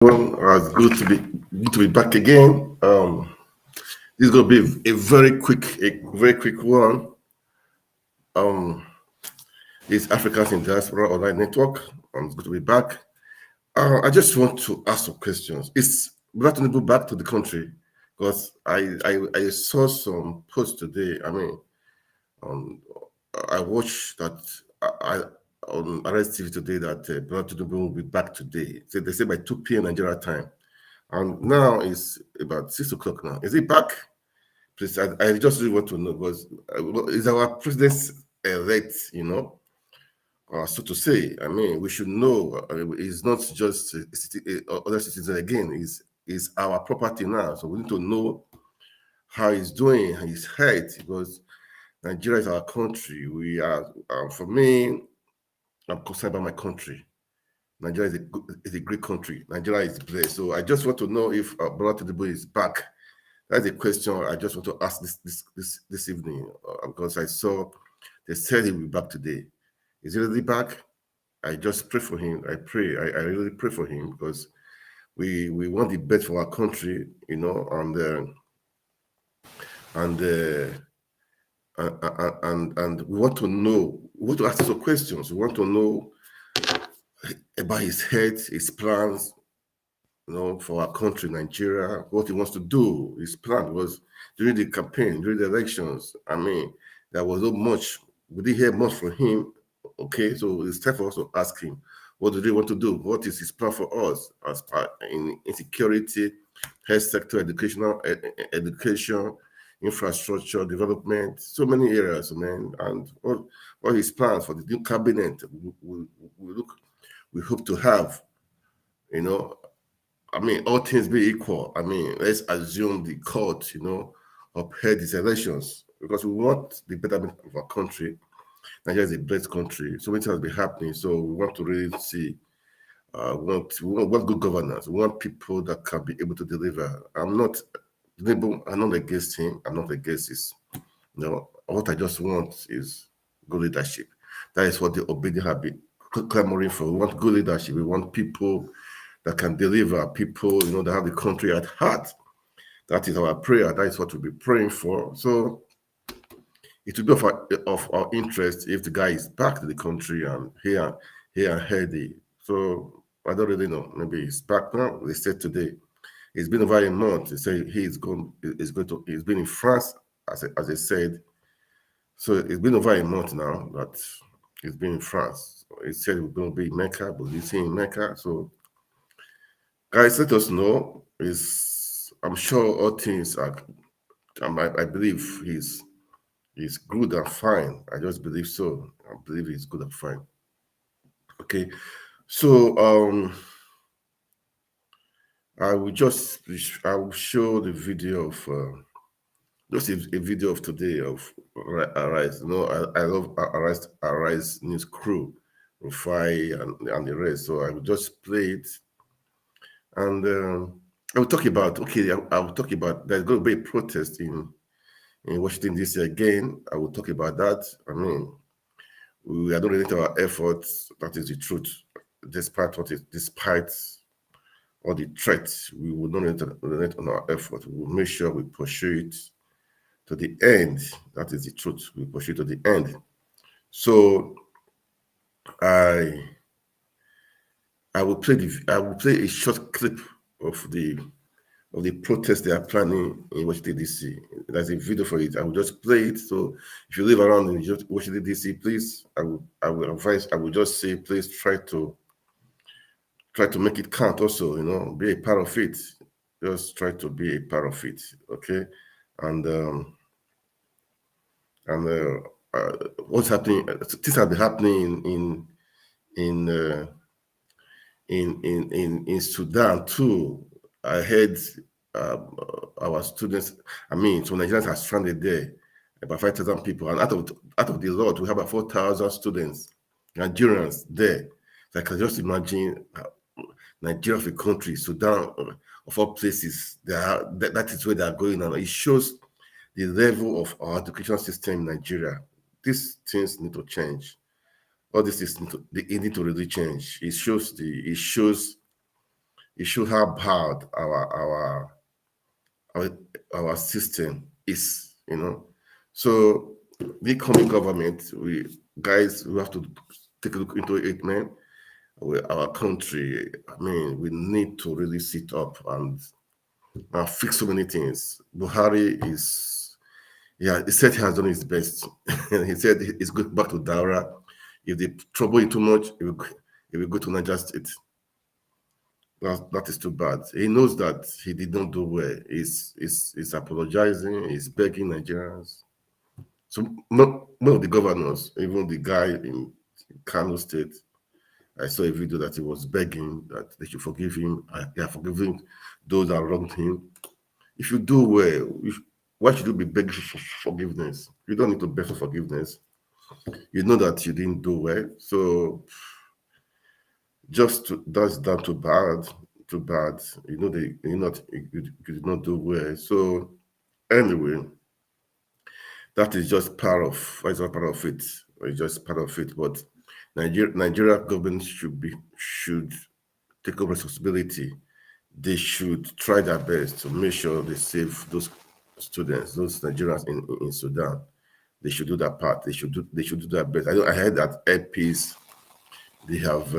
It's good to be back again. This is going to be a very quick one. Um, this Africans in Diaspora Online Network. It's good to be back. I just want to ask some questions. Is Bola Tinubu back to the country? Because I saw some posts today. Um, I watched that I on Arise TV today that Bola Tinubu will be back today. So they say by 2 p.m. Nigeria time. And now it's about 6 o'clock now. Is he back? Please, I just really want to know because is our president elect, so to say. We should know it's not just other citizen again. Is our property now. So we need to know how he's doing, his health, because Nigeria is our country. We are, for me, I'm concerned about my country. Nigeria is a great country. Nigeria is blessed. So I just want to know if Bola Tinubu is back. That's a question I just want to ask this evening because I saw they said he will be back today. Is he really back? I just pray for him. I pray. I really pray for him because we want the best for our country, and we want to know. We want to ask some questions. We want to know about his health, his plans, for our country, Nigeria, what he wants to do, his plan was during the campaign, during the elections. There was not much, we didn't hear much from him. Okay, so it's time for us to ask him, what do they want to do? What is his plan for us as in insecurity, health sector, education, infrastructure, development, so many areas, man, and all his plans for the new cabinet we hope to have, all things be equal. Let's assume the court, upheld these elections because we want the betterment of our country. Nigeria is a blessed country. So many things has been happening. So we want to really see, we want good governance. We want people that can be able to deliver. I'm not against him. I'm not against this. What I just want is good leadership. That is what the Obedi have been clamoring for. We want good leadership. We want people that can deliver, people, that have the country at heart. That is our prayer. That is what we'll be praying for. So it will be of our interest if the guy is back to the country and here and healthy. So I don't really know. Maybe he's back now. They said today. It's been over a month. They say he's been in France, as I said. So it's been over a month now that he's been in France. He said we're going to be in Mecca, but he's in Mecca. So guys, let us know. I'm sure all things are. I believe he's good and fine. I just believe so. I believe he's good and fine. Okay, so I will show the video of just a video of today of Arise. I love Arise News crew, Rufai and the rest. So I will just play it. And I will talk about, there's going to be a protest in Washington, D.C. again. I will talk about that. We are not related to our efforts. That is the truth. Despite all the threats, we will not relate on our effort. We will make sure we pursue it to the end. That is the truth. We pursue it to the end. So I will play a short clip of the protest they are planning in Washington, D.C. There's a video for it. I will just play it. So if you live around in Washington, D.C., please, I will advise, I will just say, please try to make it count also, be a part of it. Just try to be a part of it, okay? And what's happening, things have been happening in Sudan too. I heard our students, some Nigerians are stranded there, about 5,000 people, and out of the lot, we have about 4,000 students, Nigerians there. So I can just imagine Nigeria of a country, Sudan of all places, that is where they are going, and it shows the level of our education system in Nigeria. These things need to change. All this is need to really change. It shows it shows how bad our system is, you know. So the coming government, we have to take a look into it, man. Our country, I mean, we need to really sit up and fix so many things. Buhari he said he has done his best. He said he's going back to Daura. If they trouble him too much, he will go to Niger State. That is too bad. He knows that he did not do well. He's apologizing. He's begging Nigerians. So one of the governors, even the guy in Kano State, I saw a video that he was begging that they should forgive him. They are forgiving those that wronged him. If you do well, why should you be begging for forgiveness? You don't need to beg for forgiveness. You know that you didn't do well. So that's down too bad. You know you did not do well. So anyway, that is just part of it. It's just part of it. But Nigeria government should take up responsibility. They should try their best to make sure they save those students, those Nigerians in Sudan. They should do that part. They should do their best. I heard that Air Peace, they have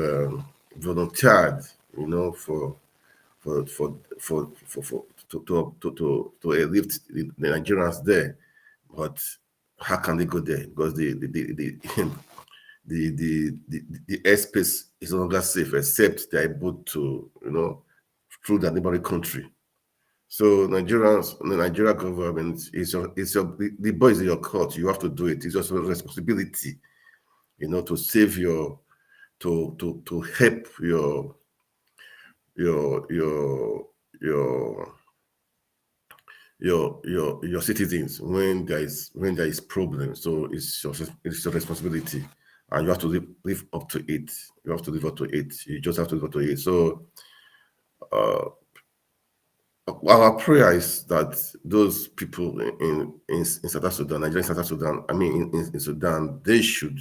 volunteered, you know, to lift the Nigerians there. But how can they go there? Because the airspace is no longer safe, except they're able to, you know, through the neighboring country. So the Nigeria government the ball is in your court. You have to do it. It's just a responsibility, you know, to save to help your citizens when there is problem. So it's your responsibility, and you have to live up to it. You have to live up to it. You just have to live up to it. So our prayer is that those people in South Sudan, Nigeria, South Sudan, I mean in Sudan, they should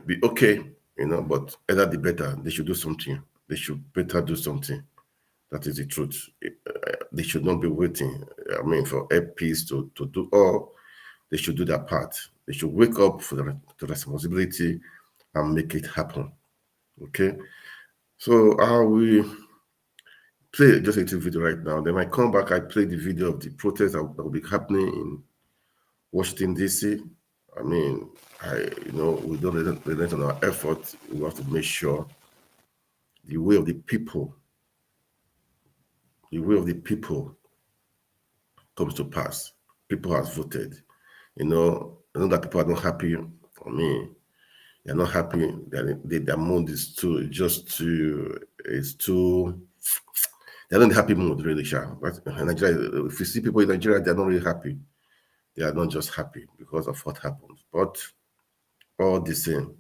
be okay, you know, but either the better, they should do something. They should better do something. That is the truth. They should not be waiting, I mean, for Air Peace to do all. They should do their part. They should wake up for the responsibility and make it happen. Okay? So I will play just a little video right now. Then I come back, I play the video of the protest that will be happening in Washington, D.C. I mean, we don't relent on our effort. We have to make sure the will of the people comes to pass. People have voted. You know, I know that people are not happy. I mean, they're not happy. Their mood is they're not in the happy mood, really, Sha. But in Nigeria, if you see people in Nigeria, they're not really happy. They are not just happy because of what happened. But all the same,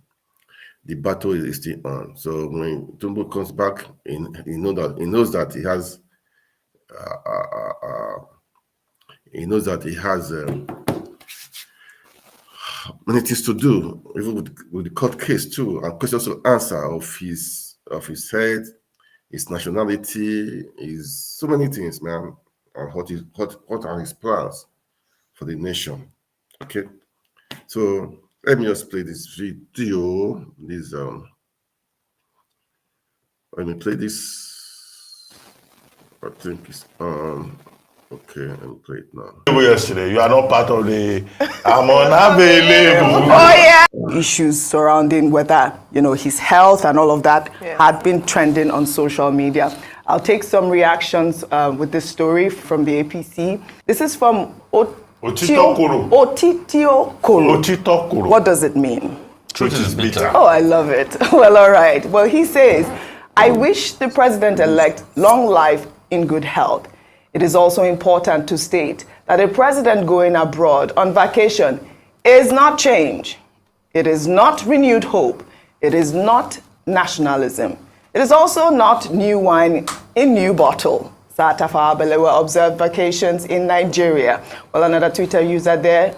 the battle is still on. So when Tumbo comes back, he knows that he has many things to do, even with the court case too, and questions to answer of his head, his nationality, his so many things, man, and what are his plans for the nation. Okay, so let me just play this video. Let me play this. I think it's okay, let me play it now. Yesterday, you are not part of the I'm unavailable. Oh yeah. Issues surrounding whether, you know, his health and all of that had been trending on social media. I'll take some reactions with this story from the APC. This is from Otitokoro. Otitokoro. What does it mean? Truth is bitter. Oh, I love it. Well, all right. Well, he says, I wish the president-elect long life in good health. It is also important to state that a president going abroad on vacation is not change. It is not renewed hope. It is not nationalism. It is also not new wine in new bottle. Sir Tafawa Balewa observed vacations in Nigeria. Well, another Twitter user there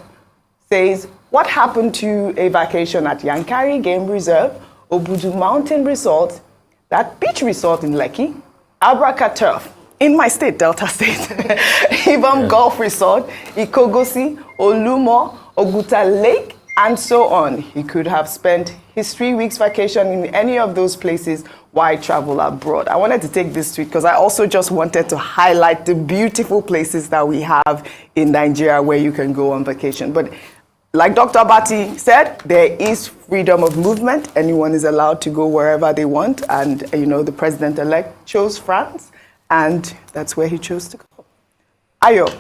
says, what happened to a vacation at Yankari Game Reserve, Obudu Mountain Resort, that beach resort in Lekki? Abracadabra, in my state, Delta State, Ibom Golf Resort, Ikogosi, Olumo, Oguta Lake, and so on. He could have spent his 3 weeks vacation in any of those places. Why travel abroad? I wanted to take this tweet because I also just wanted to highlight the beautiful places that we have in Nigeria where you can go on vacation. But like Dr. Abati said, there is freedom of movement. Anyone is allowed to go wherever they want. And, you know, the president-elect chose France, and that's where he chose to go. Ayo.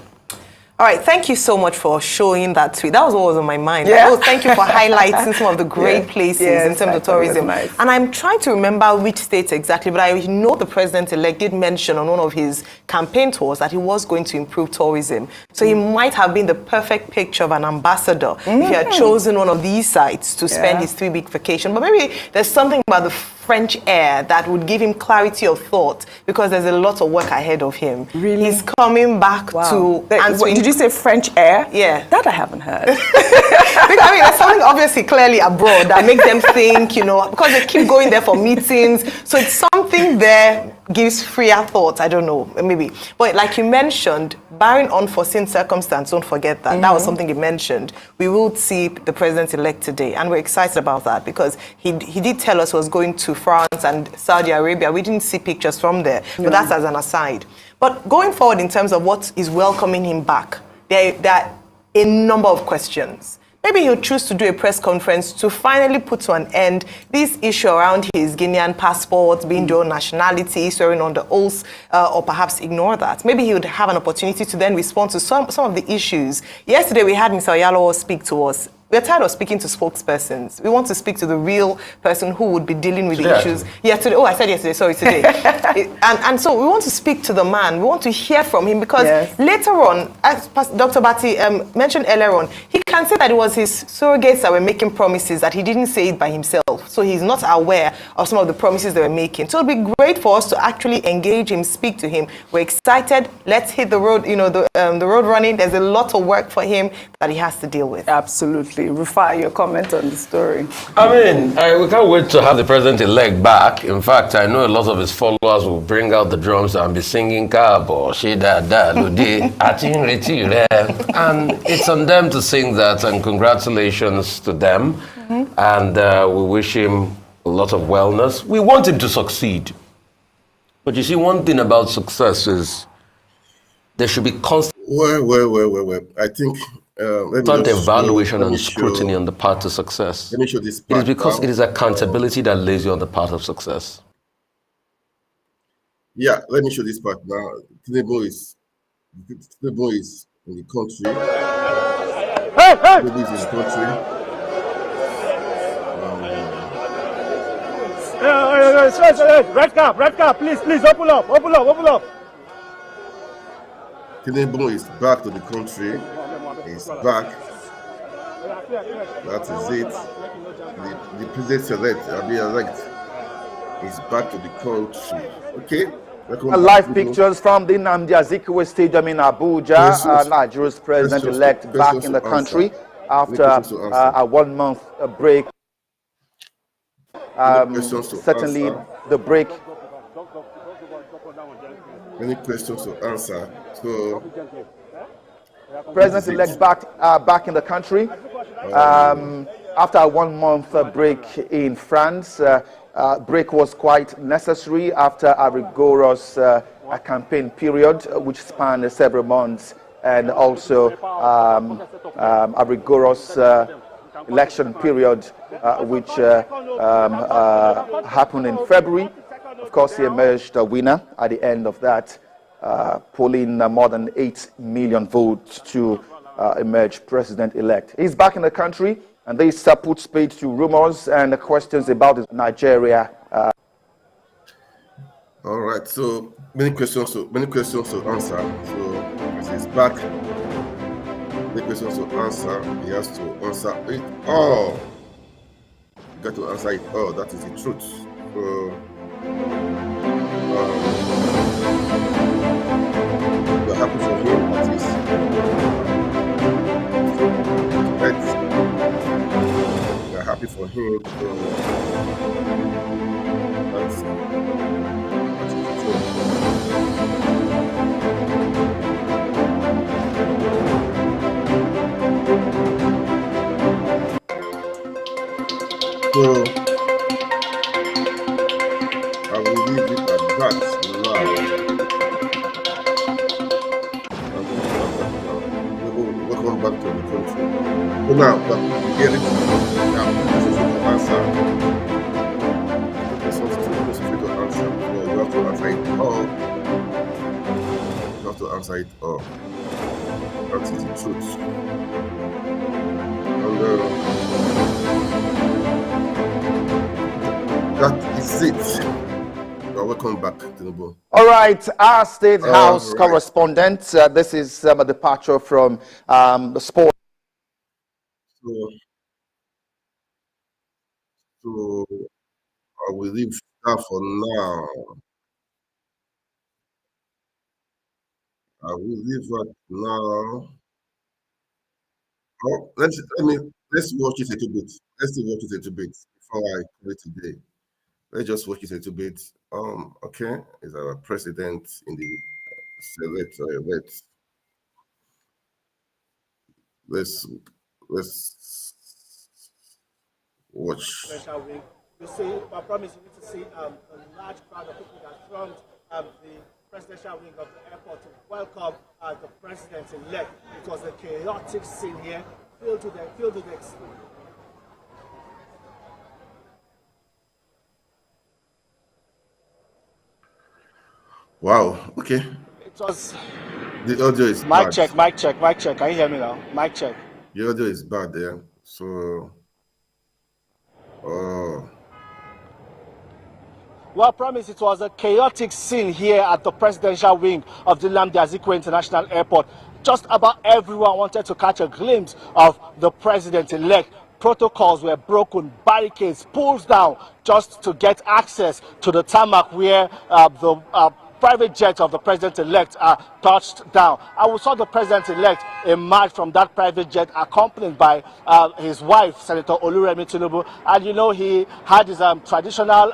All right, thank you so much for showing that tweet. That was what was on my mind. Yeah. Oh, thank you for highlighting some of the great places in terms of tourism. Nice. And I'm trying to remember which states exactly, but I know the president-elect did mention on one of his campaign tours that he was going to improve tourism. So he might have been the perfect picture of an ambassador if he had chosen one of these sites to spend his 3-week vacation. But maybe there's something about the French air that would give him clarity of thought, because there's a lot of work ahead of him. Really? He's coming back to answering. Did you say French air? Yeah. That I haven't heard. Because, I mean, there's something obviously clearly abroad that makes them think, you know, because they keep going there for meetings. So it's something there gives freer thoughts. I don't know, maybe. But like you mentioned, barring unforeseen circumstance, don't forget that. That was something you mentioned. We will see the president-elect today, and we're excited about that because he did tell us he was going to France and Saudi Arabia. We didn't see pictures from there, but that's as an aside. But going forward in terms of what is welcoming him back, there are a number of questions. Maybe he'll choose to do a press conference to finally put to an end this issue around his Guinean passport, being dual nationality, swearing on the oath, or perhaps ignore that. Maybe he would have an opportunity to then respond to some of the issues. Yesterday, we had Mr. Oyalo speak to us. We're tired of speaking to spokespersons. We want to speak to the real person who would be dealing with the issues. Yeah, today. Oh, I said yesterday. Sorry, today. and so we want to speak to the man. We want to hear from him because later on, as Dr. Bati mentioned earlier on, he can say that it was his surrogates that were making promises, that he didn't say it by himself. So he's not aware of some of the promises they were making. So it'll be great for us to actually engage him, speak to him. We're excited. Let's hit the road, you know, the road running. There's a lot of work for him that he has to deal with. Absolutely. Rufai, your comment on the story. I mean, we can't wait to have the president-elect back. In fact, I know a lot of his followers will bring out the drums and be singing Kabo, Shida, Da, Ludi, Atin, Retire. And it's on them to sing that, and congratulations to them. And we wish him a lot of wellness. We want him to succeed. But you see, one thing about success is there should be constant I think evaluation and scrutiny on the path to success. Let me show this It part is because now. it is accountability that lays you on the path of success. Yeah, let me show this part now. Tinubu is in the country. Tinubu is in the country. Red car, please, open up. Tinubu is back to the country. He's back. That is it. The president-elect is back to the country. Okay. Live pictures from the Nnamdi Azikiwe Stadium in Abuja. Nigeria's president-elect back in the country after a 1-month break. Certainly, the break. Many questions to answer. So, President-elect back in the country after a 1-month break in France. Break was quite necessary after a rigorous campaign period, which spanned several months, and also a rigorous election period, which happened in February. Of course, he emerged a winner at the end of that, polling more than 8 million votes to emerge president-elect. He's back in the country, and this puts spade to rumors and questions about Nigeria. all right. So many questions to answer. So as he's back, many questions to answer. He has to answer it all. You got to answer it all. That is the truth. So. We're happy for him, at least. We're happy for him. So that's true. So I will leave it at that now. Welcome back to the country. So now, but hearing now, necessary to answer. The person's too necessary to answer. So you have to answer it all. You have to answer it all. That is the truth. And that is it. Welcome back, Tinubu. All right, our State House right. correspondent. This is a departure from the sport. So I will leave that for now. I will leave that now. Oh, let's watch it a little bit. Let's watch it a little bit before I call it today. Let's just watch it a little bit. Okay, is our president in the select. Let's watch. Special week. You see, I promise you need to see a large crowd of people that thronged the presidential wing of the airport to welcome the president-elect. It was a chaotic scene here, filled to the extreme. Wow. Okay. It was. The audio is Mic bad. check, mic check, mic check. Can you hear me now? Mic check. The audio is bad there. So. Well, I promise it was a chaotic scene here at the presidential wing of the Nnamdi Azikiwe International Airport. Just about everyone wanted to catch a glimpse of the president-elect. Protocols were broken, barricades pulled down just to get access to the tarmac where the private jet of the president-elect touched down. And we saw the president-elect emerge from that private jet accompanied by his wife, Senator Oluremi Tinubu. And you know, he had his traditional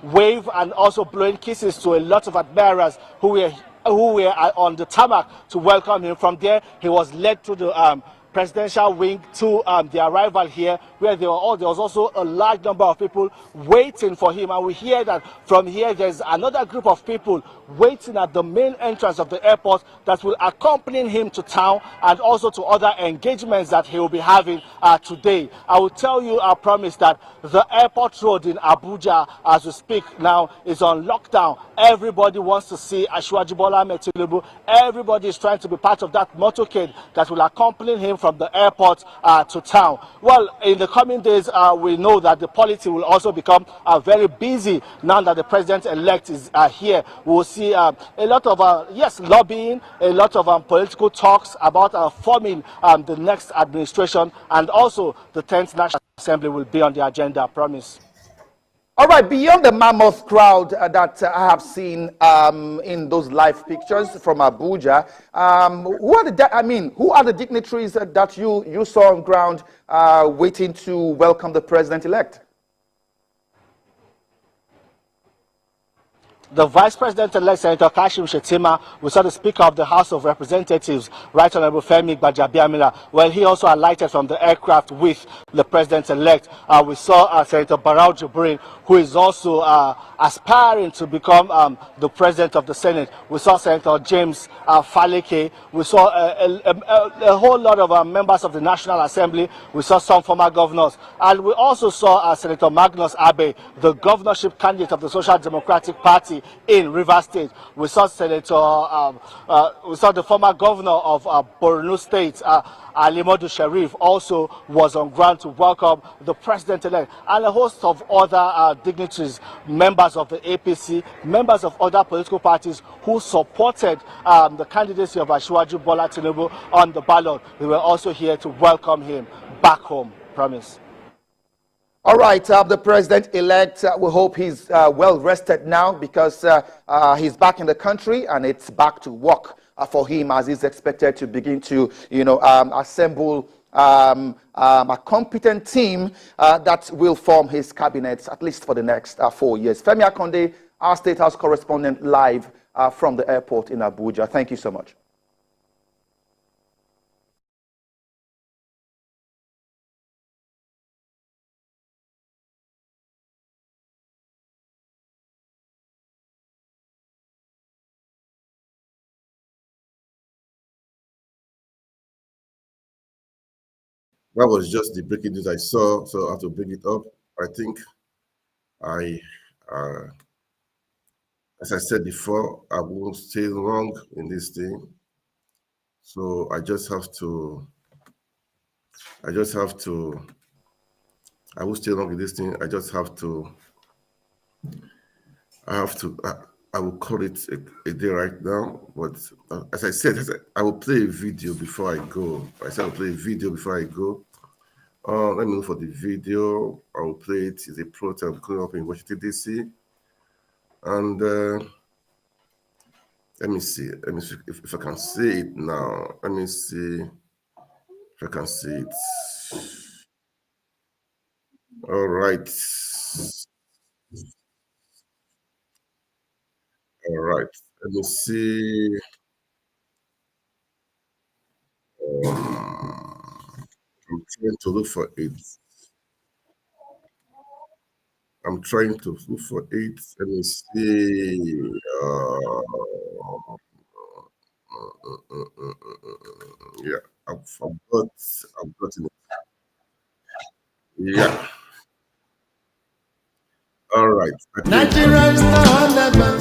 wave and also blowing kisses to a lot of admirers who were on the tarmac to welcome him. From there, he was led to the presidential wing to the arrival here, where there was also a large number of people waiting for him. And we hear that from here there's another group of people waiting at the main entrance of the airport that will accompany him to town and also to other engagements that he will be having today. I will tell you, I promise, that the airport road in Abuja, as we speak now, is on lockdown. Everybody wants to see Asiwaju Bola Ahmed Tinubu. Everybody is trying to be part of that motorcade that will accompany him from the airport to town. Well, in the coming days, we know that the polity will also become very busy now that the president-elect is here. We will see a lot of, yes, lobbying, a lot of political talks about forming the next administration, and also the 10th National Assembly will be on the agenda, I promise. All right, beyond the mammoth crowd that I have seen in those live pictures from Abuja, who are the dignitaries that you saw on ground waiting to welcome the president-elect? The Vice President-elect, Senator Kashim Shettima, we saw the Speaker of the House of Representatives, Right Honorable Femi Gbajabiamila. Well, he also alighted from the aircraft with the President-elect. We saw Senator Barau Jibrin, who is also aspiring to become the President of the Senate. We saw Senator James Faleke. We saw a whole lot of members of the National Assembly. We saw some former governors. And we also saw Senator Magnus Abe, the governorship candidate of the Social Democratic Party in Rivers State. We saw we saw the former governor of Borno State, Alimodu Sharif, also was on ground to welcome the president-elect, and a host of other dignitaries, members of the APC, members of other political parties who supported the candidacy of Asiwaju Bola Tinubu on the ballot. We were also here to welcome him back home, promise. All right, the president-elect, we hope he's well rested now, because he's back in the country and it's back to work for him, as he's expected to begin to, assemble a competent team that will form his cabinet, at least for the next 4 years. Femi Akonde, our State House correspondent, live from the airport in Abuja. Thank you so much. that was just the breaking news I saw, so I have to bring it up. I think as I said before, I won't stay long in this thing. So I will stay long in this thing. I will call it a day right now. But as I said, I will play a video before I go. I said I'll play a video before I go. Let me look for the video. I will play it. It's a protest going up in Washington, D.C. And let me see if I can see it now. Let me see if I can see it. All right. All right. Let me see. I'm trying to look for it. Let me see. Yeah, I've gotten it. Yeah. All right. Nigeria is now never.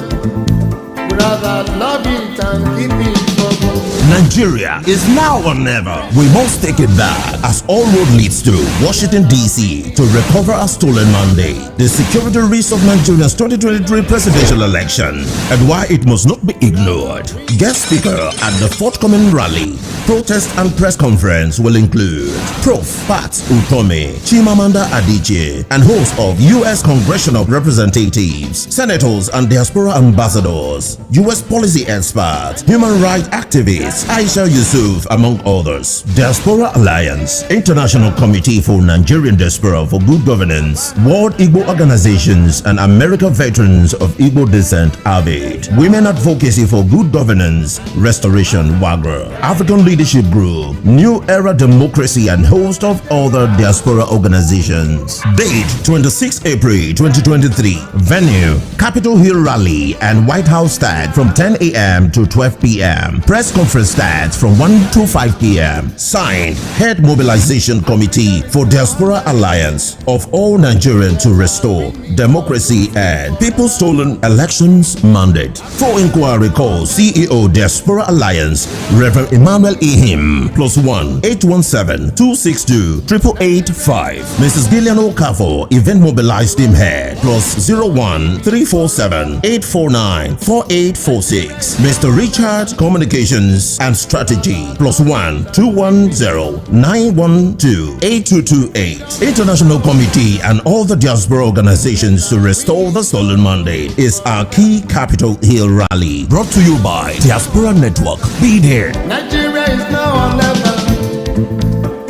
Rather love it and keep it for good. Nigeria is now or never. We must take it back as all road leads to Washington, D.C. to recover our stolen mandate. The security risk of Nigeria's 2023 presidential election and why it must not be ignored. Guest speaker at the forthcoming rally, protest and press conference will include Prof. Pat Utomi, Chimamanda Adichie, and host of U.S. Congressional Representatives, Senators and Diaspora Ambassadors, U.S. policy experts, human rights activists, Aisha Yusuf, among others. Diaspora Alliance, International Committee for Nigerian Diaspora for Good Governance, World Igbo Organizations, and American Veterans of Igbo Descent, AVID, Women Advocacy for Good Governance, Restoration, WAGRA, African Leadership Group, New Era Democracy, and host of other diaspora organizations. Date 26 April 2023. Venue Capitol Hill Rally and White House start from 10 a.m. to 12 p.m. Press conference starts from 1 to 5 p.m. Signed, Head Mobilization Committee for Diaspora Alliance of all Nigerians to restore democracy and people stolen elections mandate. For inquiry, call CEO Diaspora Alliance, Reverend Emmanuel Ehim, +1 817 262 8885. Mrs. Gillian Okafor, Event Mobilized Team Head, +01 347 849 4846. Mr. Richard, Communications and Strategy, +1 210 912 8228. International Committee and all the diaspora organizations to restore the stolen mandate is our key Capitol Hill rally. Brought to you by Diaspora Network. Be there. Nigeria is now or never.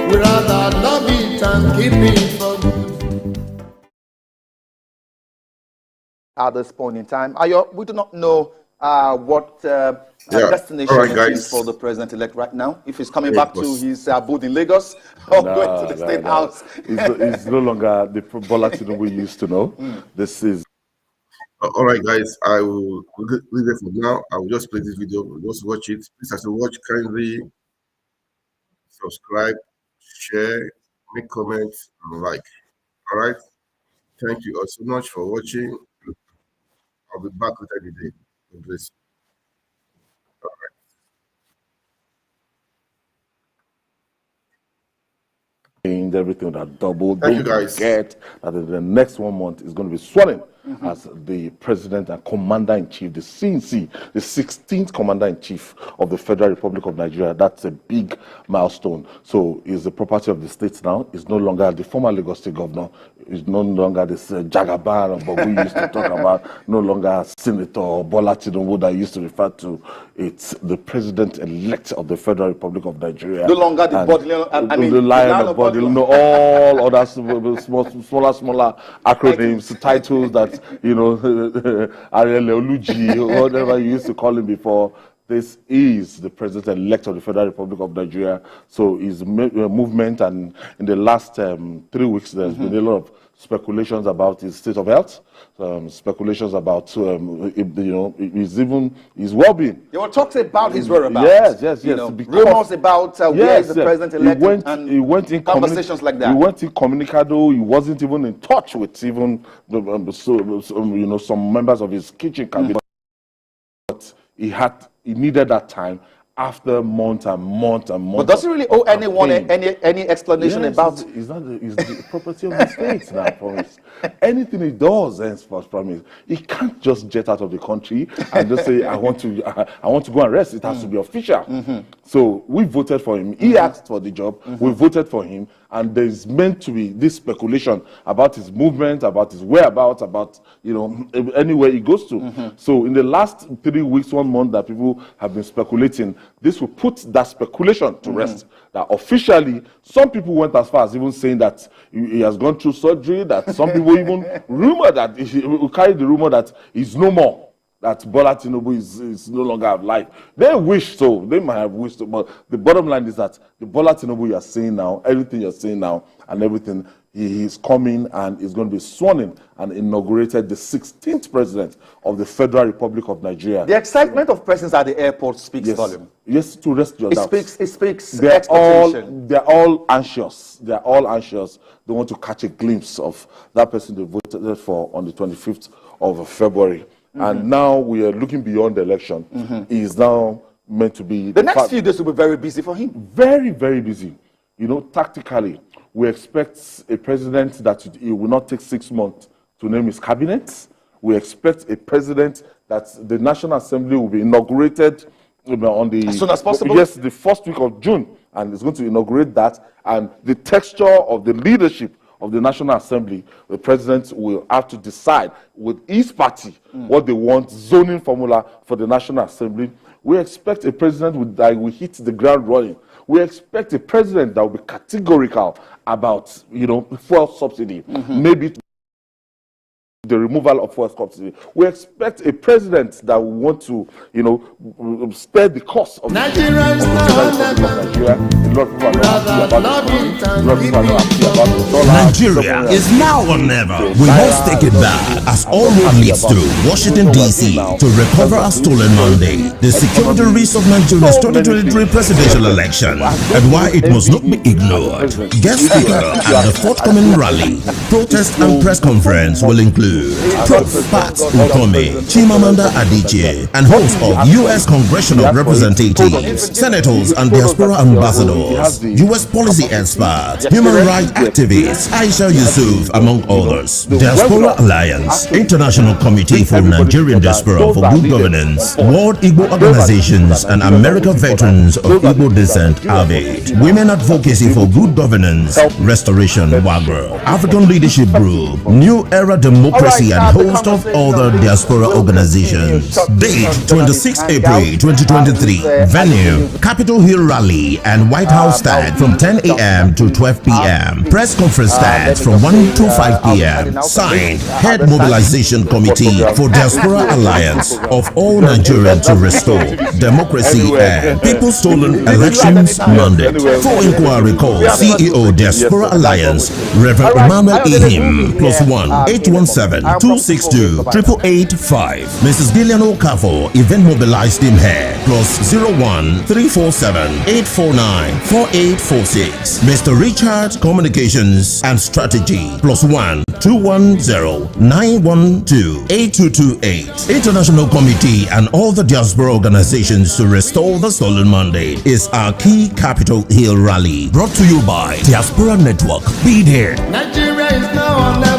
We rather love it and keep it for good. At this point in time, we do not know what destination All right, it is for the president-elect right now. If he's coming back to his abode in Lagos or going to the State House. It's no longer the Bola Tinubu we used to know. This is. All right, guys, I will leave it for now. I will just play this video. Just watch it. Please, as you watch, kindly subscribe, share, make comments, and like. All right. Thank you all so much for watching. I'll be back with every day. God bless you. Everything that doubled. Thank you, guys. Forget that in the next 1 month is going to be sworn in as the president and commander-in-chief, the CNC, the 16th commander-in-chief of the Federal Republic of Nigeria. That's a big milestone. So it's the property of the states now. It's no longer the former Lagos State governor. It's no longer this Jagaban but we used to talk about. No longer Senator Bola Tinubu that used to refer to. It's the president-elect of the Federal Republic of Nigeria. No longer the body, the lion of body, all other smaller acronyms, titles that, Ariel Oluji, whatever you used to call him before. this is the president-elect of the Federal Republic of Nigeria. So his movement, and in the last 3 weeks, there's been a lot of speculations about his state of health, speculations about his well-being. There were talks about his whereabouts. Yes. Rumors about where is the president-elect, he went in conversations like that. He went in communicado. He wasn't even in touch with even some members of his kitchen cabinet. But he needed that time after months and months and months. But does he really owe anyone any explanation about it? It's the property of the state now, promise. Anything he does henceforth, promise. He can't just jet out of the country and just say, I want to go and rest. It has to be official. So we voted for him. He asked for the job. We voted for him. And there's meant to be this speculation about his movement, about his whereabouts, about anywhere he goes to. So in the last 3 weeks, 1 month that people have been speculating, this will put that speculation to rest. That officially, some people went as far as even saying that he has gone through surgery, that some people even rumored that he carried the rumor that he's no more, that Bola Tinubu is no longer alive. They wish so. They might have wished so. But the bottom line is that the Bola Tinubu you are seeing now, everything you're seeing now, and everything, he is coming and is going to be sworn in and inaugurated the 16th president of the Federal Republic of Nigeria. The excitement of presence at the airport speaks volume. Yes, to rest your doubts. It speaks They're expectation. all anxious. They're all anxious. They want to catch a glimpse of that person they voted for on the 25th of February. And now we are looking beyond the election. He is now meant to be... The next few days will be very busy for him. Very, very busy. Tactically, we expect a president that it will not take 6 months to name his cabinet. We expect a president that the National Assembly will be inaugurated on the... As soon as possible? Yes, the first week of June. And it's going to inaugurate that. And the texture of the leadership of the National Assembly, the president will have to decide with his party what they want, zoning formula for the National Assembly. We expect a president that will hit the ground running. We expect a president that will be categorical about, fuel subsidy, maybe the removal of fuel subsidy. We expect a president that will want to, spare the cost of Nigeria is Nigeria. Nigeria is now or never. We must take it back as all road leads through Washington DC to recover our stolen Monday. The security risk of Nigeria's 2023 presidential election and why it must not be ignored. Guest speaker at the forthcoming rally, protest and press conference will include Prof. Pat Ukome, Chimamanda Adichie, and host of U.S. congressional representatives, senators and diaspora ambassadors, U.S. policy experts, human rights activists, Aisha Yusuf, among others. Diaspora Alliance, International Committee for Nigerian Diaspora for Good Governance, World Igbo Organizations, and American Veterans of Igbo Descent, AVID, Women Advocacy for Good Governance, Restoration, WAGRO, African Leadership Group, New Era Democracy, and host of other diaspora organizations. Date 26 April 2023. Venue Capitol Hill Rally and White House stand from 10 a.m. to 12 p.m. Press conference stands from 1 to 5 p.m. Signed, Head Mobilization Committee for Diaspora Alliance of all Nigerians to restore democracy and people stolen elections mandate. For inquiry call CEO Diaspora Alliance Reverend Emmanuel Ehim +1 817-262-8885. Mrs. Gillian Okafor, Event Mobilized Team Head, +01-347-849-4846. Mr. Richard, Communications and Strategy, +1-210-912-8228. International Committee and all the diaspora organizations to restore the stolen Monday is our key Capitol Hill rally. Brought to you by Diaspora Network. Be there. Nigeria is now or never.